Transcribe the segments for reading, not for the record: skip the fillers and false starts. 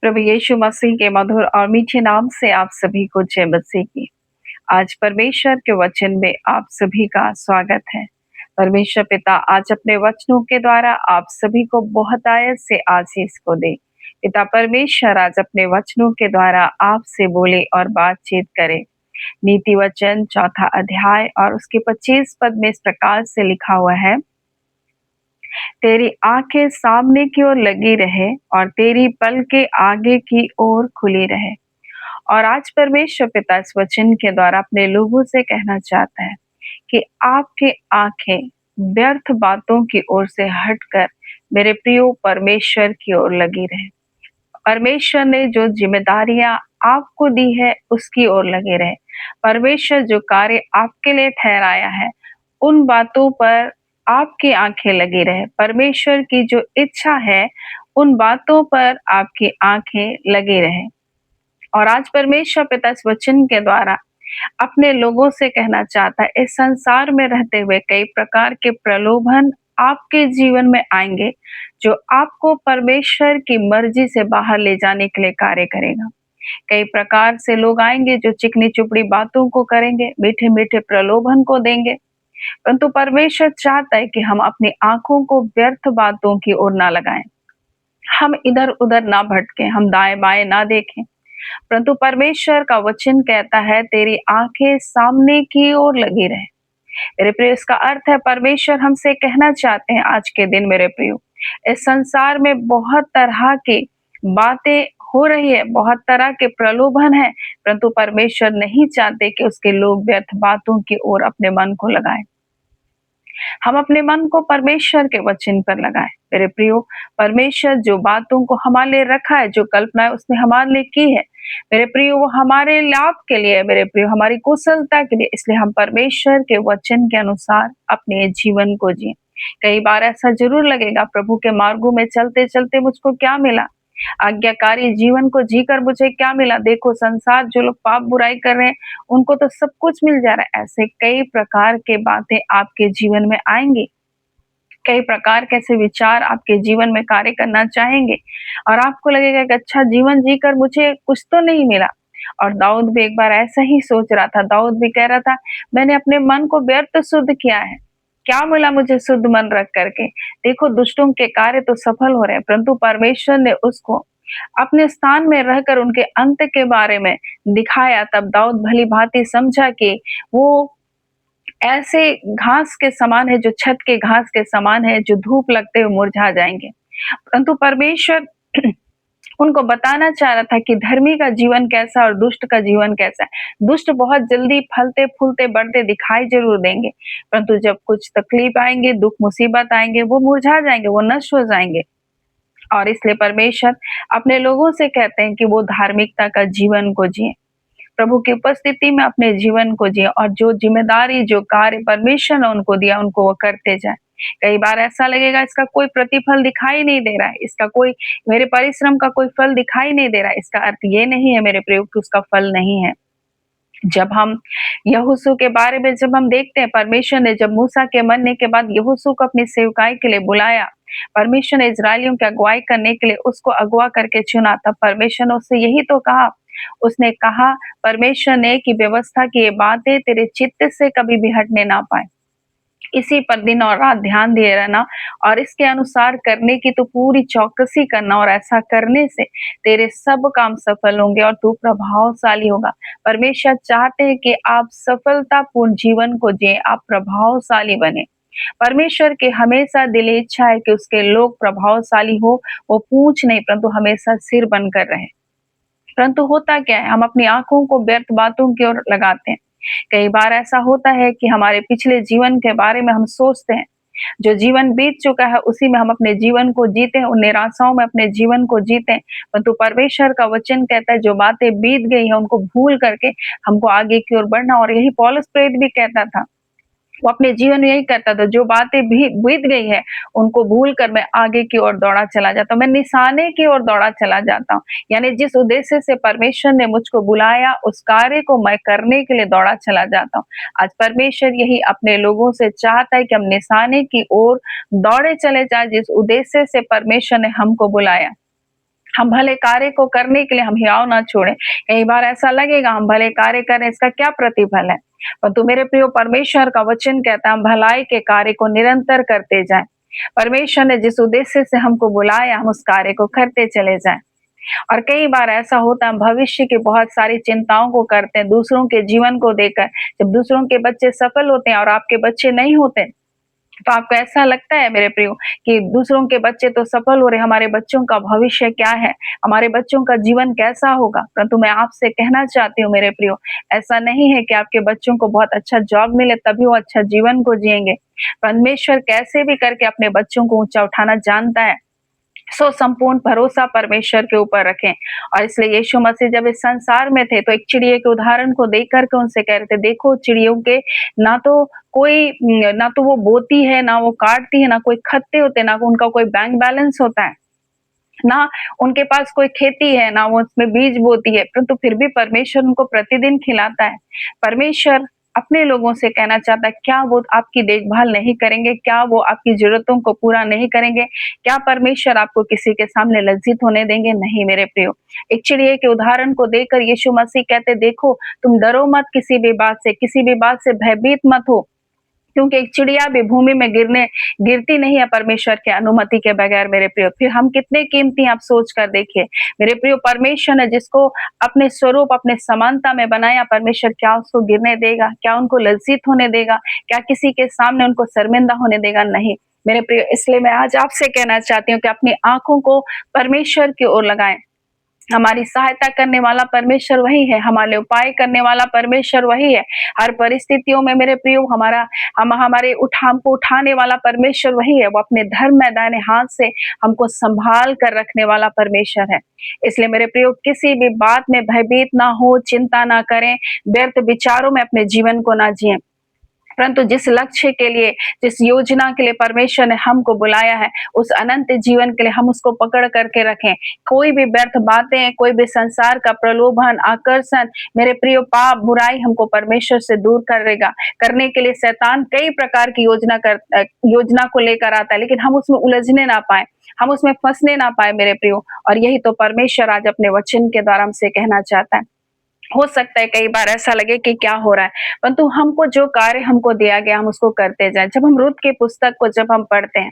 प्रभु यीशु मसीह के मधुर और मीठे नाम से आप सभी को जय मसीह की। आज परमेश्वर के वचन में आप सभी का स्वागत है। परमेश्वर पिता आज अपने वचनों के द्वारा आप सभी को बहुत आयत से आशीष को दे। पिता परमेश्वर आज अपने वचनों के द्वारा आपसे बोले और बातचीत करे। नीति वचन 4 अध्याय और उसके 25 पद में इस प्रकार से लिखा हुआ है, तेरी आंखें सामने की ओर लगी रहे और तेरी पलकें आगे की ओर खुली रहे। और आज परमेश्वर पिता इस वचन के द्वारा अपने लोगों से कहना चाहता है कि आपकी आंखें व्यर्थ बातों की ओर से हटकर मेरे प्रियो परमेश्वर की ओर लगी रहे। परमेश्वर ने जो जिम्मेदारियां आपको दी है उसकी ओर लगे रहे। परमेश्वर जो कार्य आपके लिए ठहराया है उन बातों पर आपकी आंखें लगी रहे। परमेश्वर की जो इच्छा है उन बातों पर आपकी आंखें लगी रहे। और आज परमेश्वर पिता इस वचन के द्वारा अपने लोगों से कहना चाहता है, इस संसार में रहते हुए कई प्रकार के प्रलोभन आपके जीवन में आएंगे जो आपको परमेश्वर की मर्जी से बाहर ले जाने के लिए कार्य करेगा। कई प्रकार से लोग आएंगे जो चिकनी चुपड़ी बातों को करेंगे, मीठे मीठे प्रलोभन को देंगे, परंतु परमेश्वर चाहता है कि हम अपनी आंखों को व्यर्थ बातों की ओर ना लगाएं, हम इधर उधर ना भटके, हम दाएं बाएं ना देखें, परंतु परमेश्वर का वचन कहता है तेरी आंखें सामने की ओर लगी रहे। मेरे प्रियो, इसका अर्थ है परमेश्वर हमसे कहना चाहते हैं आज के दिन मेरे प्रियो, इस संसार में बहुत तरह की बातें हो रही है, बहुत तरह के प्रलोभन है, परंतु परमेश्वर नहीं चाहते कि उसके लोग व्यर्थ बातों की ओर अपने मन को लगाएं। हम अपने मन को परमेश्वर के वचन पर लगाएं। मेरे प्रियो, परमेश्वर जो बातों को हमारे लिए रखा है, जो कल्पनाएं उसने हमारे लिए की है, मेरे प्रियो वो हमारे लाभ के लिए, मेरे प्रियो हमारी कुशलता के लिए, इसलिए हम परमेश्वर के वचन के अनुसार अपने जीवन को जिए। कई बार ऐसा जरूर लगेगा, प्रभु के मार्गों में चलते चलते मुझको क्या मिला, आज्ञाकारी जीवन को जीकर मुझे क्या मिला। देखो संसार जो लोग पाप बुराई कर रहे हैं उनको तो सब कुछ मिल जा रहा है। ऐसे कई प्रकार के बातें आपके जीवन में आएंगी, कई प्रकार के ऐसे विचार आपके जीवन में कार्य करना चाहेंगे और आपको लगेगा कि अच्छा जीवन जीकर मुझे कुछ तो नहीं मिला। और दाऊद भी एक बार ऐसा ही सोच रहा था। दाऊद भी कह रहा था, मैंने अपने मन को व्यर्थ शुद्ध किया है, क्या मिला मुझे शुद्ध मन रख करके। देखो दुष्टों के कार्य तो सफल हो रहे हैं, परंतु परमेश्वर ने उसको अपने स्थान में रहकर उनके अंत के बारे में दिखाया। तब दाऊद भली भांति समझा कि वो ऐसे घास के समान है, जो छत के घास के समान है, जो धूप लगते हुए मुरझा जाएंगे। परंतु परमेश्वर उनको बताना चाह रहा था कि धर्मी का जीवन कैसा और दुष्ट का जीवन कैसा है। दुष्ट बहुत जल्दी फलते फूलते बढ़ते दिखाई जरूर देंगे, परंतु जब कुछ तकलीफ आएंगे, दुख मुसीबत आएंगे, वो मुरझा जाएंगे, वो नष्ट हो जाएंगे। और इसलिए परमेश्वर अपने लोगों से कहते हैं कि वो धार्मिकता का जीवन को जिए, प्रभु की उपस्थिति में अपने जीवन को जिए और जो जिम्मेदारी, जो कार्य परमेश्वर ने उनको दिया उनको वो करते जाए। कई बार ऐसा लगेगा इसका कोई प्रतिफल दिखाई नहीं दे रहा है, इसका कोई, मेरे परिश्रम का कोई फल दिखाई नहीं दे रहा है। इसका अर्थ ये नहीं है मेरे प्रयोग कि उसका फल नहीं है। जब हम यहोशू के बारे में जब हम देखते हैं, परमेश्वर ने जब मूसा के मरने के बाद यहोशू को अपनी सेवकाई के लिए बुलाया, परमेश्वर ने इजरायलियों की अगुवाई करने के लिए उसको अगुवा करके चुना, तब परमेश्वर ने उससे यही तो कहा, उसने कहा परमेश्वर ने कि व्यवस्था की ये बातें तेरे चित्त से कभी भी हटने ना पाए, इसी पर दिन और रात ध्यान दिए रहना और इसके अनुसार करने की तो पूरी चौकसी करना, और ऐसा करने से तेरे सब काम सफल होंगे और तू प्रभावशाली होगा। परमेश्वर चाहते हैं कि आप सफलतापूर्ण जीवन को जिए, आप प्रभावशाली बने। परमेश्वर की हमेशा दिली इच्छा है कि उसके लोग प्रभावशाली हो, वो पूंछ नहीं परंतु हमेशा सिर बनकर रहे। परंतु होता क्या है, हम अपनी आंखों को व्यर्थ बातों की ओर लगाते हैं। कई बार ऐसा होता है कि हमारे पिछले जीवन के बारे में हम सोचते हैं, जो जीवन बीत चुका है उसी में हम अपने जीवन को जीते हैं, उन निराशाओं में अपने जीवन को जीते हैं। परंतु परमेश्वर का वचन कहता है जो बातें बीत गई है उनको भूल करके हमको आगे की ओर बढ़ना। और यही पौलुस प्रेरित भी कहता था, वो अपने जीवन में यही करता था, जो बातें भी बीत गई है उनको भूल कर मैं आगे की ओर दौड़ा चला जाता हूँ, मैं निशाने की ओर दौड़ा चला जाता हूँ। यानी जिस उद्देश्य से परमेश्वर ने मुझको बुलाया उस कार्य को मैं करने के लिए दौड़ा चला जाता हूँ। आज परमेश्वर यही अपने लोगों से चाहता है कि हम निशाने की ओर दौड़े चले जाए, जिस उद्देश्य से परमेश्वर ने हमको बुलाया। हम भले कार्य को करने के लिए हम हियाव ना छोड़ें। कई बार ऐसा लगेगा हम भले कार्य करें, इसका क्या प्रतिफल है? परंतु मेरे प्रियो, परमेश्वर का वचन कहता है हम भलाई के कार्य को निरंतर करते जाएँ। परमेश्वर ने जिस उद्देश्य से हमको बुलाया, हम उस कार्य को करते चले जाएँ। और कई बार ऐसा होता है हम भविष्य की बहुत सारी चिंताओं को करते हैं, दूसरों के जीवन को देखकर। जब दूसरों के बच्चे सफल होते हैं और आपके बच्चे नहीं होते, तो आपको ऐसा लगता है मेरे प्रियो कि दूसरों के बच्चे तो सफल हो रहे, हमारे बच्चों का भविष्य क्या है? हमारे बच्चों का जीवन कैसा होगा? परंतु मैं आपसे कहना चाहती हूँ मेरे प्रियो, ऐसा नहीं है कि आपके बच्चों को बहुत अच्छा जॉब मिले तभी वो अच्छा जीवन को जिएँगे। परमेश्वर कैसे भी करके अपने बच्चों को ऊँचा उठाना जानता है। सो संपूर्ण भरोसा परमेश्वर के ऊपर रखें। और इसलिए यीशु मसीह जब इस संसार में थे तो एक चिड़िए के उदाहरण को देख करके उनसे कह रहे थे, देखो चिड़ियों के ना तो कोई ना तो वो बोती है, ना वो काटती है, ना कोई खत्ते होते, ना उनका कोई बैंक बैलेंस होता है, ना उनके पास कोई खेती है, ना वो उसमें बीज बोती है, परंतु फिर भी परमेश्वर उनको प्रतिदिन खिलाता है। परमेश्वर अपने लोगों से कहना चाहता है, क्या वो आपकी देखभाल नहीं करेंगे? क्या वो आपकी ज़रूरतों को पूरा नहीं करेंगे? क्या परमेश्वर आपको किसी के सामने लज्जित होने देंगे? नहीं मेरे प्रियो। एक चिड़िए के उदाहरण को देकर यीशु मसीह कहते, देखो तुम डरो मत किसी भी बात से भयभीत मत हो। क्योंकि एक चिड़िया भी भूमि में गिरती नहीं है परमेश्वर की अनुमति के बगैर मेरे प्रियो। फिर हम कितने कीमती हैं आप सोच कर देखिए। मेरे प्रियो, परमेश्वर ने जिसको अपने स्वरूप, अपने समानता में बनाया, परमेश्वर क्या उसको गिरने देगा? क्या उनको लज्जित होने देगा? क्या किसी के सामने उनको शर्मिंदा होने देगा? नहीं। मेरे प्रियो, इसलिए मैं आज आपसे कहना चाहती हूँ कि अपनी आँखों को परमेश्वर की ओर लगाएँ। हमारी सहायता करने वाला परमेश्वर वही है, हमारे लिए उपाय करने वाला परमेश्वर वही है। हर परिस्थितियों में मेरे प्रियो हमको उठाने वाला परमेश्वर वही है। वो अपने धर्म में दाहिने हाथ से हमको संभाल कर रखने वाला परमेश्वर है। इसलिए मेरे प्रियो, किसी भी बात में भयभीत ना हो, चिंता ना करें, व्यर्थ विचारों में अपने जीवन को ना जिएं। परंतु जिस लक्ष्य के लिए, जिस योजना के लिए परमेश्वर ने हमको बुलाया है, उस अनंत जीवन के लिए हम उसको पकड़ करके रखें। कोई भी व्यर्थ बातें, कोई भी संसार का प्रलोभन, आकर्षण, मेरे प्रियो, पाप, बुराई हमको परमेश्वर से दूर करेगा। करने के लिए शैतान कई प्रकार की योजना को लेकर आता है, लेकिन हम उसमें उलझने ना पाए, हम उसमें फंसने ना पाए मेरे प्रियो। और यही तो परमेश्वर आज अपने वचन के द्वारा हमसे कहना चाहता है। हो सकता है कई बार ऐसा लगे कि क्या हो रहा है, परंतु हमको जो कार्य हमको दिया गया हम उसको करते जाएं। जब हम रुत की पुस्तक को जब हम पढ़ते हैं,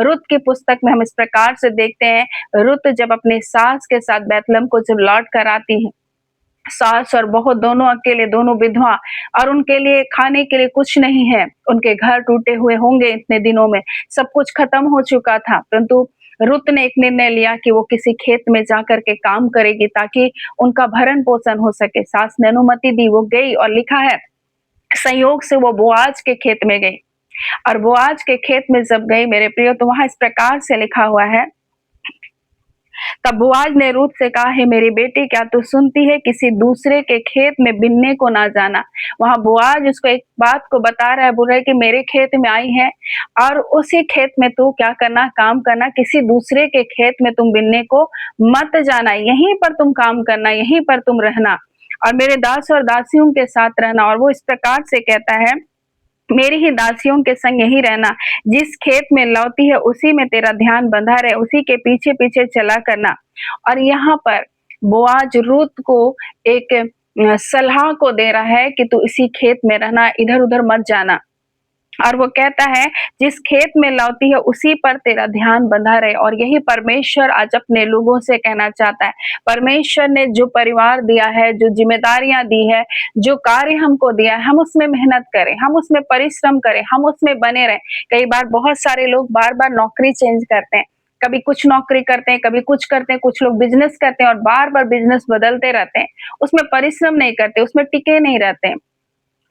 रुत की पुस्तक में हम इस प्रकार से देखते हैं, रुत जब अपनी सास के साथ बैतलहम को जब लौट कर आती है, सास और बहू दोनों अकेले, दोनों विधवा, और उनके लिए खाने के लिए कुछ नहीं है। उनके घर टूटे हुए होंगे इतने दिनों में, सब कुछ खत्म हो चुका था, परंतु रुत ने एक निर्णय लिया कि वो किसी खेत में जाकर के काम करेगी ताकि उनका भरण पोषण हो सके। सास ने अनुमति दी, वो गई, और लिखा है संयोग से वो बोआज के खेत में गई। और बोआज के खेत में जब गई मेरे प्रियो, तो वहां इस प्रकार से लिखा हुआ है, तब बोआज ने रूत से कहा, है मेरी बेटी, क्या तू सुनती है? किसी दूसरे के खेत में बिनने को ना जाना। वहां बोआज उसको एक बात को बता रहा है, बोल रहा है कि मेरे खेत में आई है और उसी खेत में तू क्या करना, काम करना, किसी दूसरे के खेत में तुम बिनने को मत जाना, यहीं पर तुम काम करना, यहीं पर तुम रहना और मेरे दास और दासियों के साथ रहना। और वो इस प्रकार से कहता है, मेरी ही दासियों के संग यही रहना, जिस खेत में लौती है उसी में तेरा ध्यान बंधा रहे, उसी के पीछे पीछे चला करना। और यहाँ पर बोआज रूत को एक सलाह को दे रहा है कि तू इसी खेत में रहना, इधर उधर मत जाना। और वो कहता है, जिस खेत में लौती है उसी पर तेरा ध्यान बंधा रहे। और यही परमेश्वर आज अपने लोगों से कहना चाहता है। परमेश्वर ने जो परिवार दिया है, जो जिम्मेदारियां दी है, जो कार्य हमको दिया है, हम उसमें मेहनत करें, हम उसमें परिश्रम करें, हम उसमें बने रहें। कई बार बहुत सारे लोग बार बार नौकरी चेंज करते हैं, कभी कुछ नौकरी करते हैं, कभी कुछ करते हैं, कुछ लोग बिजनेस करते हैं और बार बार बिजनेस बदलते रहते हैं, उसमें परिश्रम नहीं करते, उसमें टिके नहीं रहते हैं।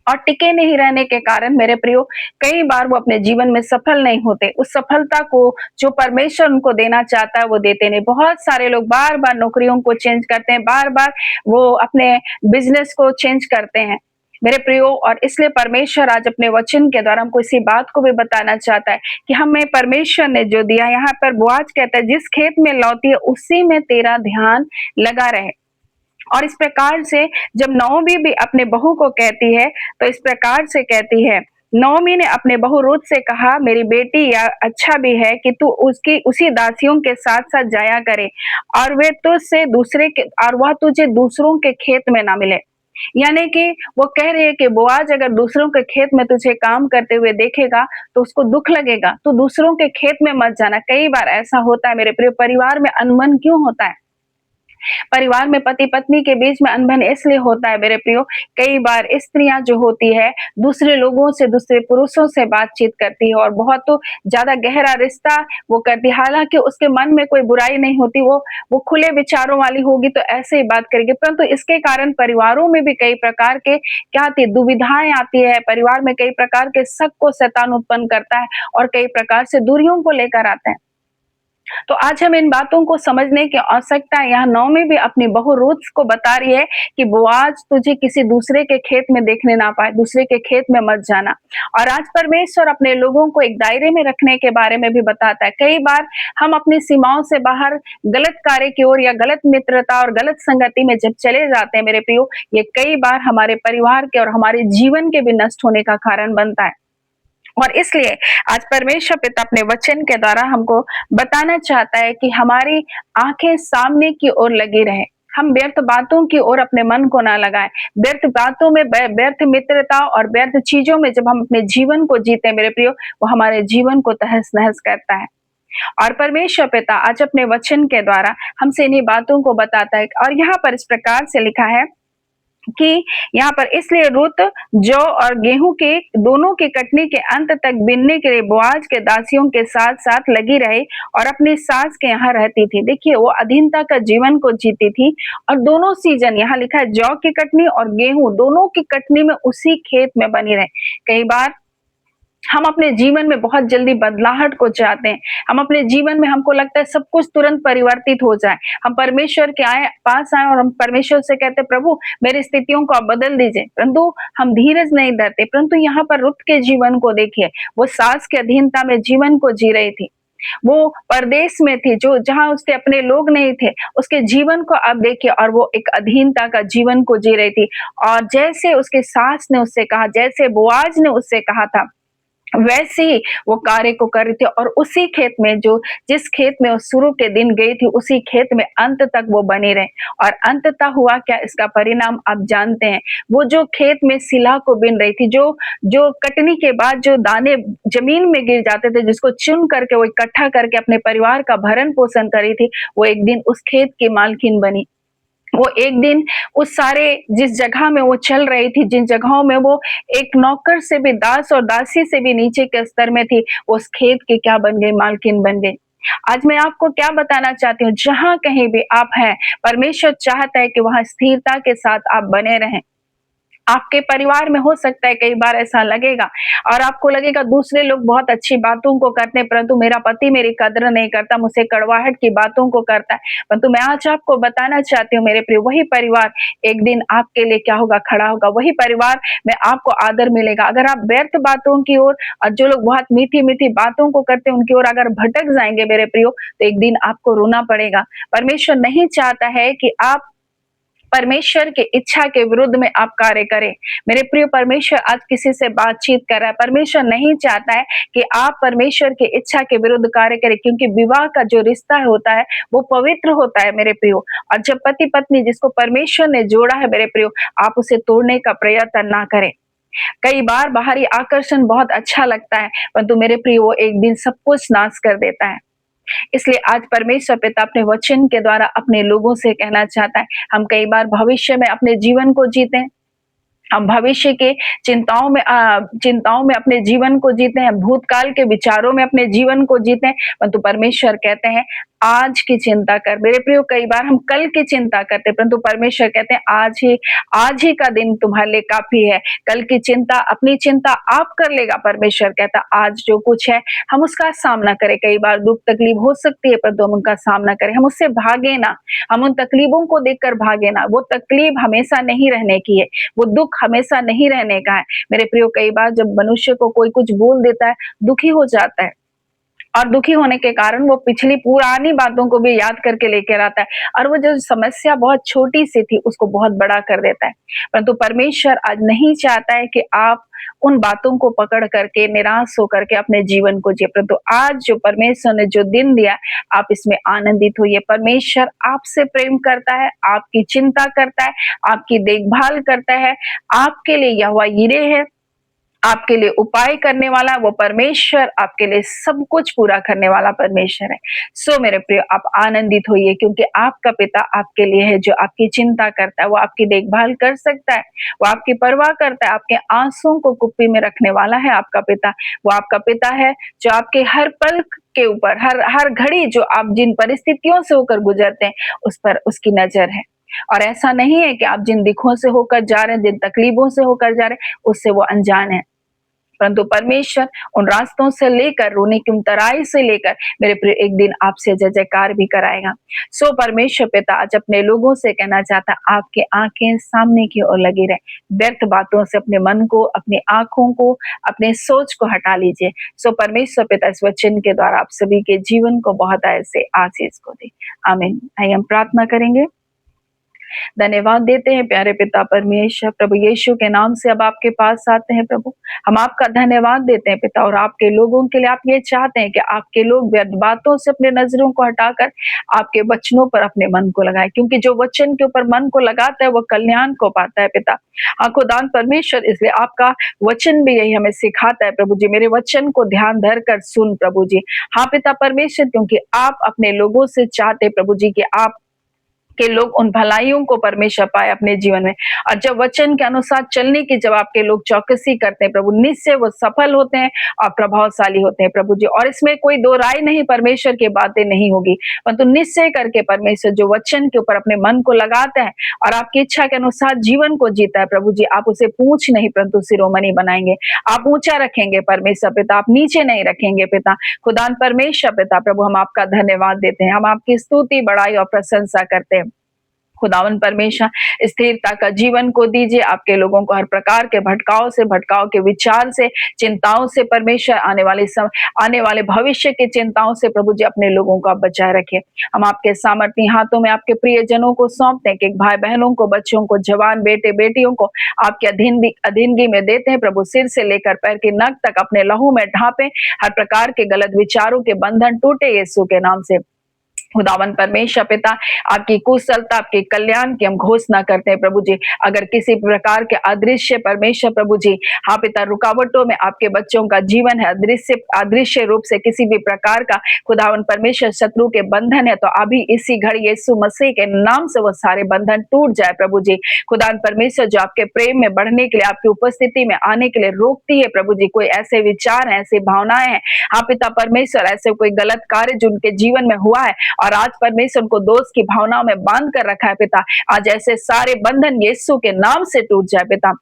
और टिके नहीं रहने के कारण मेरे प्रियो, कई बार वो अपने जीवन में सफल नहीं होते। उस सफलता को जो परमेश्वर उनको देना चाहता है वो देते नहीं। बहुत सारे लोग बार बार नौकरियों को चेंज करते हैं, बार बार वो अपने बिजनेस को चेंज करते हैं मेरे प्रियो। और इसलिए परमेश्वर आज अपने वचन के द्वारा हमको इसी बात को भी बताना चाहता है कि हमें परमेश्वर ने जो दिया, यहाँ पर बोआज कहता है, जिस खेत में लौती है उसी में तेरा ध्यान लगा रहे। और इस प्रकार से जब नओमी भी अपने बहू को कहती है, तो इस प्रकार से कहती है नौमी ने अपने बहू रूत से कहा, मेरी बेटी, यह अच्छा भी है कि तू उसकी उसी दासियों के साथ-साथ जाया करे और वह तुझे दूसरों के खेत में ना मिले। यानी कि वो कह रही है कि बोआज अगर दूसरों के खेत में तुझे काम करते हुए देखेगा, तो उसको दुःख लगेगा। तू दूसरों के खेत में मत जाना। कई बार ऐसा होता है मेरे प्रिय, परिवार में अनबन क्यों होता है? परिवार में पति-पत्नी के बीच में अनबन इसलिए होता है मेरे प्रियो, कई बार स्त्रियाँ जो होती है, दूसरे लोगों से, दूसरे पुरुषों से बातचीत करती है और बहुत तो ज़्यादा गहरा रिश्ता वो करती है। हालाँकि उसके मन में कोई बुराई नहीं होती, वो खुले विचारों वाली होगी तो ऐसे ही बात करेगी। परंतु इसके कारण परिवारों में भी कई प्रकार के क्या आती है, दुविधाएँ आती है, परिवार में कई प्रकार के शक को शैतान उत्पन्न करता है और कई प्रकार से दूरियों को लेकर आता है। तो आज हम इन बातों को समझने की आवश्यकता है। यहाँ नौमी भी अपनी बहू रूत को बता रही है कि बोआज तुझे किसी दूसरे के खेत में देखने ना पाए, दूसरे के खेत में मत जाना। और आज परमेश्वर अपने लोगों को एक दायरे में रखने के बारे में भी बताता है। कई बार हम अपनी सीमाओं से बाहर गलत कार्य की ओर या गलत मित्रता और गलत संगति में जब चले जाते हैं मेरे प्रियो, ये कई बार हमारे परिवार के और हमारे जीवन के भी नष्ट होने का कारण बनता है। और इसलिए आज परमेश्वर पिता अपने वचन के द्वारा हमको बताना चाहता है कि हमारी आंखें सामने की ओर लगी रहे, हम व्यर्थ बातों की ओर अपने मन को ना लगाएं। व्यर्थ बातों में, व्यर्थ मित्रता और व्यर्थ चीजों में जब हम अपने जीवन को जीते मेरे प्रियो, वो हमारे जीवन को तहस नहस करता है। और परमेश्वर पिता आज अपने वचन के द्वारा हमसे इन्हीं बातों को बताता है। और यहाँ पर इस प्रकार से लिखा है कि यहाँ पर इसलिए रूत जौ और गेहूं के दोनों की कटनी के अंत तक बिनने के लिए बोआज के दासियों के साथ साथ लगी रही और अपनी सास के यहाँ रहती थी। देखिए, वो अधीनता का जीवन को जीती थी और दोनों सीजन, यहाँ लिखा है जौ की कटनी और गेहूं दोनों की कटनी में उसी खेत में बनी रहे। कई बार हम अपने जीवन में बहुत जल्दी बदलाहट को चाहते हैं। हम अपने जीवन में, हमको लगता है सब कुछ तुरंत परिवर्तित हो जाए। हम परमेश्वर के पास आए और हम परमेश्वर से कहते हैं, प्रभु मेरी स्थितियों को आप बदल दीजिए। परंतु हम धीरज नहीं धरते। परंतु यहाँ पर रुत के जीवन को देखिए, वो सास के अधीनता में जीवन को जी रही थी। वो परदेश में थी, जो जहां उसके अपने लोग नहीं थे, उसके जीवन को आप देखिए, और वो एक अधीनता का जीवन को जी रही थी। और जैसे उसके सास ने उससे कहा, जैसे बोआज ने उससे कहा था, वैसे ही वो कार्य को कर रही थी। और उसी खेत में, जो जिस खेत में वो शुरू के दिन गई थी, उसी खेत में अंत तक वो बनी रहे। और अंततः हुआ क्या, इसका परिणाम आप जानते हैं। वो जो खेत में सिला को बिन रही थी, जो जो कटनी के बाद जो दाने जमीन में गिर जाते थे, जिसको चुन करके वो इकट्ठा करके अपने परिवार का भरण पोषण करी थी, वो एक दिन उस खेत की मालकिन बनी। वो एक दिन उस सारे, जिस जगह में वो चल रही थी, जिन जगहों में वो एक नौकर से भी, दास और दासी से भी नीचे के स्तर में थी, उस खेत की क्या बन गई, मालकिन बन गई। आज मैं आपको क्या बताना चाहती हूँ, जहां कहीं भी आप हैं, परमेश्वर चाहता है कि वहां स्थिरता के साथ आप बने रहें। आपके परिवार में हो सकता है कई बार ऐसा लगेगा और आपको लगेगा दूसरे लोग बहुत अच्छी बातों को करते हैं, परंतु मेरा पति मेरी कदर नहीं करता, मुझसे कड़वाहट की बातों को करता है। परंतु मैं आज आपको बताना चाहती हूँ मेरे प्रिय, वही परिवार एक दिन आपके लिए क्या होगा, खड़ा होगा। वही परिवार में आपको आदर मिलेगा। अगर आप व्यर्थ बातों की ओर, और जो लोग बहुत मीठी मीठी बातों को करते हैं उनकी ओर अगर भटक जाएंगे मेरे प्रियो, तो एक दिन आपको रोना पड़ेगा। परमेश्वर नहीं चाहता है कि आप परमेश्वर की इच्छा के विरुद्ध में आप कार्य करें। मेरे प्रिय, परमेश्वर आज किसी से बातचीत कर रहा है। परमेश्वर नहीं चाहता है कि आप परमेश्वर की इच्छा के विरुद्ध कार्य करें, क्योंकि विवाह का जो रिश्ता होता है वो पवित्र होता है मेरे प्रियो। और जब पति पत्नी, जिसको परमेश्वर ने जोड़ा है मेरे प्रियो, आप उसे तोड़ने का प्रयत्न ना करें। कई बार बाहरी आकर्षण बहुत अच्छा लगता है, परंतु मेरे प्रियो वो एक दिन सब कुछ नाश कर देता है। इसलिए आज परमेश्वर पिता अपने वचन के द्वारा अपने लोगों से कहना चाहता है, हम कई बार भविष्य में अपने जीवन को जीते हैं, हम भविष्य के चिंताओं में अपने जीवन को जीते हैं, भूतकाल के विचारों में अपने जीवन को जीते हैं, परंतु परमेश्वर कहते हैं आज की चिंता कर। मेरे प्रियो, कई बार हम कल की चिंता करते हैं, परंतु परमेश्वर कहते हैं आज ही का दिन तुम्हारे लिए काफी है। कल की चिंता, अपनी चिंता आप कर लेगा। परमेश्वर कहता आज जो कुछ है हम उसका सामना करें। कई बार दुख तकलीफ हो सकती है, परंतु हम उनका सामना करें, हम उससे भागे ना, हम उन तकलीफों को देखकर भागे ना। वो तकलीफ हमेशा नहीं रहने की है, वो दुख हमेशा नहीं रहने का है। मेरे प्रियो, कई बार जब मनुष्य को कोई कुछ बोल देता है, दुखी हो जाता है और दुखी होने के कारण वो पिछली पुरानी बातों को भी याद करके लेकर आता है और वो जो समस्या बहुत छोटी-सी थी उसको बहुत बड़ा कर देता है। परंतु परमेश्वर आज नहीं चाहता है कि आप उन बातों को पकड़ करके निराश होकर के अपने जीवन को जिए, परंतु आज जो परमेश्वर ने जो दिन दिया आप इसमें आनंदित होइए। परमेश्वर आपसे प्रेम करता है, आपकी चिंता करता है, आपकी देखभाल करता है, आपके लिए यहोवा यिरे है, आपके लिए उपाय करने वाला वो परमेश्वर, आपके लिए सब कुछ पूरा करने वाला परमेश्वर है। सो मेरे प्रिय, आप आनंदित होइए क्योंकि आपका पिता आपके लिए है, जो आपकी चिंता करता है, वो आपकी देखभाल कर सकता है, वो आपकी परवाह करता है, आपके आंसुओं को कुप्पी में रखने वाला है आपका पिता। वो आपका पिता है जो आपके हर पल के ऊपर, हर हर घड़ी जो आप जिन परिस्थितियों से होकर गुजरते हैं, उस पर उसकी नजर है। और ऐसा नहीं है कि आप जिन दिखों से होकर जा रहे हैं, जिन तकलीफों से होकर जा रहे हैं, उससे वो अनजान है। परंतु परमेश्वर उन रास्तों से लेकर, रोने की उन तराई से लेकर मेरे प्रिय एक दिन आपसे जय जयकार भी कराएगा। सो परमेश्वर पिता आज अपने लोगों से कहना चाहता, आपके आंखें सामने की ओर लगी रहे, व्यर्थ बातों से अपने मन को, अपनी आंखों को, अपने सोच को हटा लीजिए। सो परमेश्वर पिता इस वचन के द्वारा आप सभी के जीवन को बहुत ऐसे आशीष को दे। आमीन। आइए हम प्रार्थना करेंगे। धन्यवाद देते हैं प्यारे पिता परमेश्वर, प्रभु यीशु के नाम से अब आपके पास आते हैं प्रभु। हम आपका धन्यवाद देते हैं पिता, और आपके लोगों के लिए आप ये चाहते हैं कि आपके लोग व्यर्थ बातों से अपने नजरों को हटाकर आपके वचनों पर अपने मन को लगाए, क्योंकि जो वचन के ऊपर मन को लगाता है वो कल्याण को पाता है पिता। हाँ खुदान परमेश्वर, इसलिए आपका वचन भी यही हमें सिखाता है प्रभु जी, मेरे वचन को ध्यान धर कर सुन प्रभु जी। हाँ पिता परमेश्वर, क्योंकि आप अपने लोगों से चाहते प्रभु जी कि आप के लोग उन भलाइयों को परमेश्वर पाए अपने जीवन में, और जब वचन के अनुसार चलने की जब आपके लोग चौकसी करते हैं प्रभु, निश्चय वो सफल होते हैं और प्रभावशाली होते हैं प्रभु जी। और इसमें कोई दो राय नहीं, परमेश्वर की बातें नहीं होगी, परंतु निश्चय करके परमेश्वर जो वचन के ऊपर अपने मन को लगाता है और आपकी इच्छा के अनुसार जीवन को जीता है प्रभु जी, आप उसे पूछ नहीं परंतु शिरोमणि बनाएंगे। आप ऊंचा रखेंगे परमेश्वर पिता, आप नीचे नहीं रखेंगे पिता। खुदान परमेश्वर पिता प्रभु, हम आपका धन्यवाद देते हैं, हम आपकी स्तुति, बड़ाई और प्रशंसा करते हैं। खुदावन परमेश्वर, स्थिरता का जीवन को दीजिए आपके लोगों को, हर प्रकार के भटकाव के विचार से, चिंताओं से परमेश्वर, आने वाले भविष्य के चिंताओं से प्रभु जी अपने लोगों को आप बचाए रखिए। हम आपके सामर्थ्य हाथों में आपके प्रियजनों को सौंपते हैं कि भाई बहनों को, बच्चों को, जवान बेटे बेटियों को आपके अधीनगी में देते हैं प्रभु। सिर से लेकर पैर की नख तक अपने लहू में ढांपे, हर प्रकार के गलत विचारों के बंधन टूटे यीशु के नाम से। खुदावन परमेश्वर पिता, आपकी कुशलता, आपके कल्याण की हम घोषणा करते हैं प्रभु जी। अगर किसी प्रकार के अदृश्य परमेश्वर प्रभु जी, हाँ पिता, रुकावटों में आपके बच्चों का जीवन है, अदृश्य रूप से किसी भी प्रकार का खुदावन परमेश्वर शत्रु के बंधन है, तो अभी इसी घड़ी यीशु मसीह के नाम से वो सारे बंधन टूट जाए प्रभु जी। खुदावन परमेश्वर, जो आपके प्रेम में बढ़ने के लिए, आपकी उपस्थिति में आने के लिए रोकती है प्रभु जी, कोई ऐसे विचार हैं, ऐसी भावनाएं हैं, हाँ पिता परमेश्वर, ऐसे कोई गलत कार्य जो उनके जीवन में हुआ है और आज परमेश्वर उनको दोष की भावनाओं में बांध कर रखा है पिता, आज ऐसे सारे बंधन यीशु के नाम से टूट जाए पिता।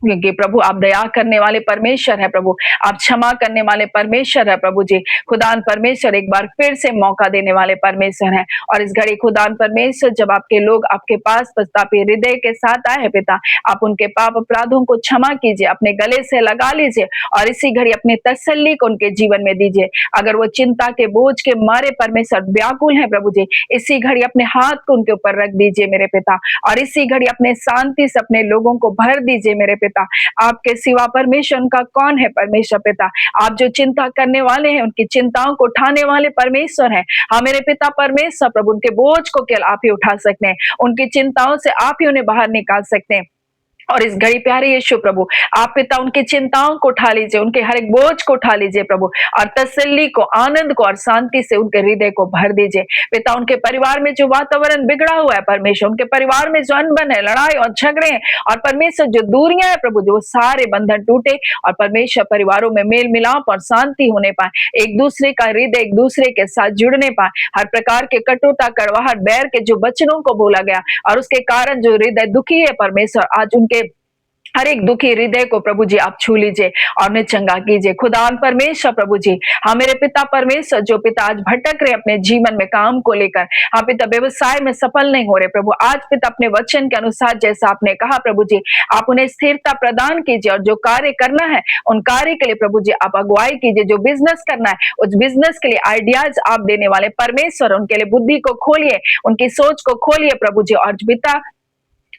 क्योंकि प्रभु आप दया करने वाले परमेश्वर है प्रभु, आप क्षमा करने वाले परमेश्वर है प्रभु जी। खुदान परमेश्वर, एक बार फिर से मौका देने वाले परमेश्वर हैं, और इस घड़ी खुदान परमेश्वर, जब आपके लोग आपके पास पछतावे हृदय के साथ आए हैं पिता, आप उनके पाप अपराधों को क्षमा कीजिए, अपने गले से लगा लीजिए, और इसी घड़ी अपनी तसल्ली को उनके जीवन में दीजिए। अगर वो चिंता के बोझ के मारे परमेश्वर व्याकुल है प्रभु जी, इसी घड़ी अपने हाथ को उनके ऊपर रख दीजिए मेरे पिता, और इसी घड़ी अपने शांति से अपने लोगों को भर दीजिए मेरे पिता। आपके सिवा परमेश्वर उनका कौन है परमेश्वर पिता? आप जो चिंता करने वाले हैं, उनकी चिंताओं को उठाने वाले परमेश्वर हैं। हाँ मेरे पिता परमेश्वर प्रभु, उनके बोझ को केवल आप ही उठा सकते हैं, उनकी चिंताओं से आप ही उन्हें बाहर निकाल सकते हैं। और इस घड़ी प्यारे यीशु प्रभु, आप पिता उनकी चिंताओं को उठा लीजिए, उनके हर एक बोझ को उठा लीजिए प्रभु, और तसल्ली को, आनंद को और शांति से उनके हृदय को भर दीजिए पिता। उनके परिवार में जो वातावरण बिगड़ा हुआ है परमेश्वर, उनके परिवार में जो अनबन है, लड़ाई और झगड़े हैं, और परमेश्वर जो दूरियां है प्रभु, जो सारे बंधन टूटे, और परमेश्वर परिवारों में मेल मिलाप और शांति होने पाए, एक दूसरे का हृदय एक दूसरे के साथ जुड़ने पाए, हर प्रकार के कटुता, कड़वाहट, बैर के जो वचनों को बोला गया और उसके कारण जो हृदय दुखी है परमेश्वर, आज उनके हर एक दुखी हृदय को प्रभु जी आप छू लीजिए और उन्हें चंगा कीजिए। खुदावन परमेश्वर प्रभु जी, हाँ मेरे पिता परमेश्वर, जो पिता आज भटक रहे अपने जीवन में काम को लेकर, हाँ पिता व्यवसाय में सफल नहीं हो रहे प्रभु, आज पिता अपने वचन के अनुसार जैसा आपने कहा प्रभु जी, आप उन्हें स्थिरता प्रदान कीजिए और जो कार्य करना है उन कार्य के लिए प्रभु जी आप अगुवाई कीजिए। जो बिजनेस करना है उस बिजनेस के लिए आइडियाज आप देने वाले परमेश्वर, उनके लिए बुद्धि को खोलिए, उनकी सोच को खोलिए प्रभु जी, और पिता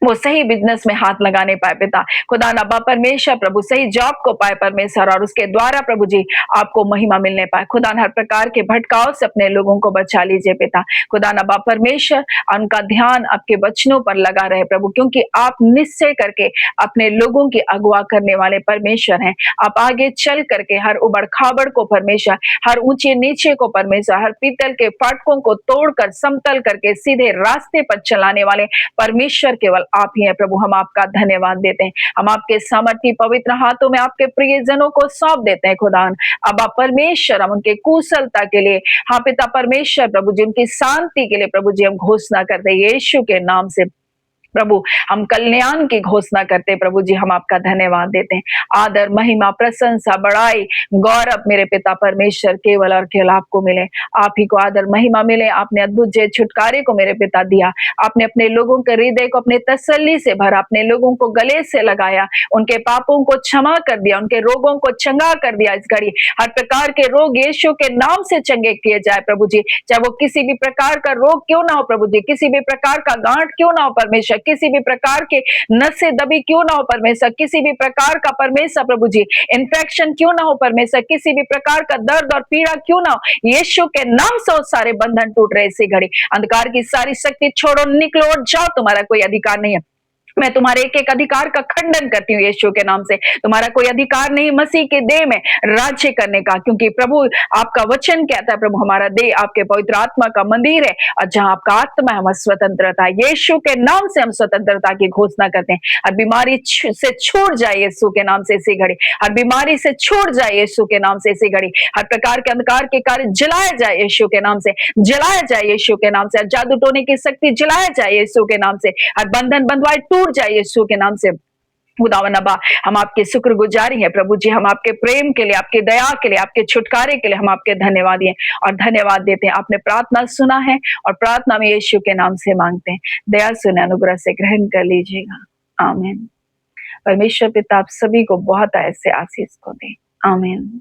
वो सही बिजनेस में हाथ लगाने पाए पिता। खुदा नबा परमेश्वर प्रभु सही जॉब को पाए परमेश्वर, और उसके द्वारा प्रभु जी आपको महिमा मिलने पाए। खुदा हर प्रकार के भटकाव से अपने लोगों को बचा लीजिए पिता। खुदा नबा परमेश्वर, उनका ध्यान आपके वचनों पर लगा रहे प्रभु, क्योंकि आप निश्चय करके अपने लोगों की अगुवा करने वाले परमेश्वर हैं। आप आगे चल करके हर उबड़ खाबड़ को परमेश्वर, हर ऊंचे नीचे को परमेश्वर, हर पीतल के फाटकों को तोड़कर समतल करके सीधे रास्ते पर चलाने वाले परमेश्वर केवल आप ही हैं प्रभु। हम आपका धन्यवाद देते हैं। हम आपके सामर्थी पवित्र हाथों में आपके प्रियजनों को सौंप देते हैं खुदान। अब आप परमेश्वर, हम उनके कुशलता के लिए, हाँ पिता परमेश्वर प्रभु जी, उनकी शांति के लिए प्रभु जी हम घोषणा करते हैं यीशु के नाम से प्रभु। हम कल्याण की घोषणा करते हैं प्रभु जी, हम आपका धन्यवाद देते हैं। आदर महिमा प्रशंसा बड़ाई गौरव मेरे पिता परमेश्वर केवल और केवल आपको मिले। आप ही को आदर महिमा मिले। आपने अद्भुत जय छुटकारे को मेरे पिता दिया। आपने अपने लोगों के हृदय को अपने तसल्ली से भरा, अपने लोगों को गले से लगाया, उनके पापों को क्षमा कर दिया, उनके रोगों को चंगा कर दिया। इस घड़ी हर प्रकार के रोग यीशु के नाम से चंगे किए जाए प्रभु जी, चाहे वो किसी भी प्रकार का रोग क्यों ना हो प्रभु जी, किसी भी प्रकार का गांठ क्यों ना हो परमेश्वर, किसी भी प्रकार के नसें दबी क्यों ना हो परमेश्वर, किसी भी प्रकार का परमेश्वर प्रभु जी इन्फेक्शन क्यों ना हो परमेश्वर, किसी भी प्रकार का दर्द और पीड़ा क्यों ना हो, यीशु के नाम से वो सारे बंधन टूट रहे। इसी घड़ी अंधकार की सारी शक्ति छोड़ो, निकलो और जाओ, तुम्हारा कोई अधिकार नहीं है। मैं तुम्हारे एक एक अधिकार का खंडन करती हूँ यीशु के नाम से। तुम्हारा कोई अधिकार नहीं मसीह के देह में राज्य करने का, क्योंकि प्रभु आपका वचन कहता है प्रभु हमारा देह आपके पवित्र आत्मा का मंदिर है, और जहां आपका आत्मा है वहां स्वतंत्रता है। यीशु के नाम से हम स्वतंत्रता की घोषणा करते हैं। हर बीमारी से छूट जाए यीशु के नाम से इसी घड़ी, हर बीमारी से छूट जाए यीशु के नाम से इसी घड़ी, हर प्रकार के अंधकार के कार्य जलाया जाए यीशु के नाम से, जलाया जाए यीशु के नाम से, जादू टोने की शक्ति जलाया जाए यीशु के नाम से, हर बंधन बंधवाई टूट जाए यीशु के नाम से। खुदावन अब्बा, हम आपके शुक्रगुजारी हैं प्रभु जी, हम आपके प्रेम के लिए, आपकी दया के लिए, आपके छुटकारे के लिए हम आपके धन्यवादी हैं और धन्यवाद देते हैं। आपने प्रार्थना सुना है और प्रार्थना में यीशु के नाम से मांगते हैं। दया सुने, अनुग्रह से ग्रहण कर लीजिएगा। आमीन। परमेश्वर पिता आप सभी को बहुत ऐसे आशीष को दे। आमीन।